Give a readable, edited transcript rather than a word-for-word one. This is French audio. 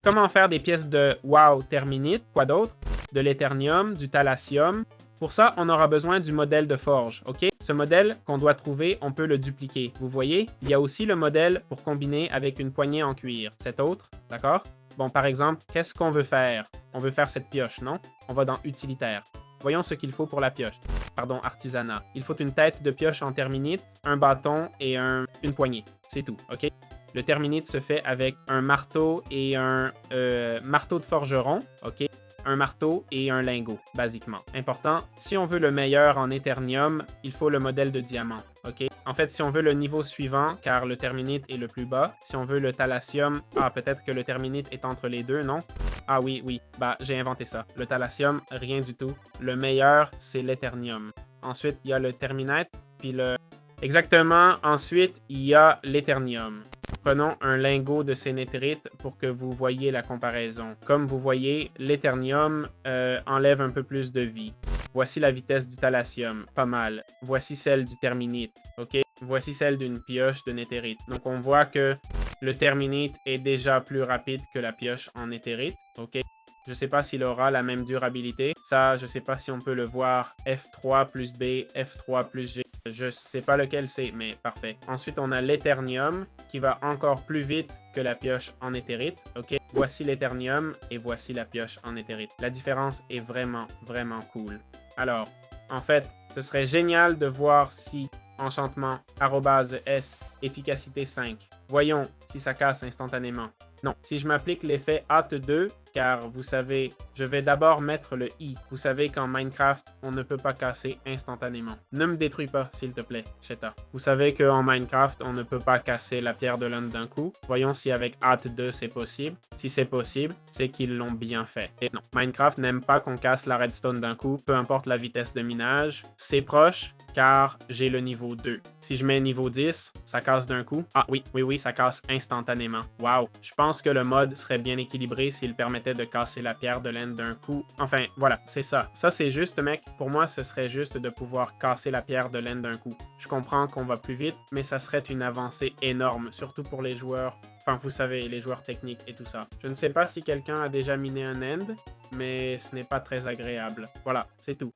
Comment faire des pièces de wow terminite? Quoi d'autre? De l'éternium, du thalassium. Pour ça, on aura besoin du modèle de forge, OK? Ce modèle qu'on doit trouver, on peut le dupliquer. Vous voyez? Il y a aussi le modèle pour combiner avec une poignée en cuir. Cet autre, d'accord? Bon, par exemple, qu'est-ce qu'on veut faire? On veut faire cette pioche, non? On va dans Utilitaire. Voyons ce qu'il faut pour la pioche. Pardon, artisanat. Il faut une tête de pioche en terminite, un bâton et une poignée. C'est tout, OK? Le terminite se fait avec un marteau et un marteau de forgeron, OK? Un marteau et un lingot, basiquement. Important, si on veut le meilleur en éternium, il faut le modèle de diamant, OK? En fait, si on veut le niveau suivant, car le terminite est le plus bas, si on veut le thalassium, peut-être que le terminite est entre les deux, non? Ah oui, oui, j'ai inventé ça. Le thalassium, rien du tout. Le meilleur, c'est l'éternium. Ensuite, il y a le terminite, puis le... Exactement, ensuite, il y a l'éternium. Prenons un lingot de sénétrite pour que vous voyez la comparaison. Comme vous voyez, l'éternium enlève un peu plus de vie. Voici la vitesse du thalassium, pas mal. Voici celle du terminite, ok? Voici celle d'une pioche de néthérite. Donc on voit que le terminite est déjà plus rapide que la pioche en néthérite, ok? Je ne sais pas s'il aura la même durabilité. Ça, je ne sais pas si on peut le voir. F3 plus B, F3 plus G. Je ne sais pas lequel c'est, mais parfait. Ensuite, on a l'éternium qui va encore plus vite que la pioche en éthérite. Ok, voici l'éternium et voici la pioche en éthérite. La différence est vraiment, vraiment cool. Alors, en fait, ce serait génial de voir si enchantement, @S, efficacité 5. Voyons si ça casse instantanément. Non, si je m'applique l'effet hâte 2, car vous savez, je vais d'abord mettre le I. Vous savez qu'en Minecraft, on ne peut pas casser instantanément. Ne me détruis pas, s'il te plaît, Sheta. Vous savez qu'en Minecraft, on ne peut pas casser la pierre de lune d'un coup. Voyons si avec hâte 2, c'est possible. Si c'est possible, c'est qu'ils l'ont bien fait. Et non, Minecraft n'aime pas qu'on casse la redstone d'un coup, peu importe la vitesse de minage. C'est proche, car j'ai le niveau 2. Si je mets niveau 10, ça casse d'un coup. Ah oui, ça casse instantanément. Wow, je pense que le mode serait bien équilibré s'il permettait de casser la pierre de laine d'un coup. Enfin, voilà, c'est ça. Ça, c'est juste, mec, pour moi, ce serait juste de pouvoir casser la pierre de laine d'un coup. Je comprends qu'on va plus vite, mais ça serait une avancée énorme, surtout pour les joueurs, enfin, vous savez, les joueurs techniques et tout ça. Je ne sais pas si quelqu'un a déjà miné un end, mais ce n'est pas très agréable. Voilà, c'est tout.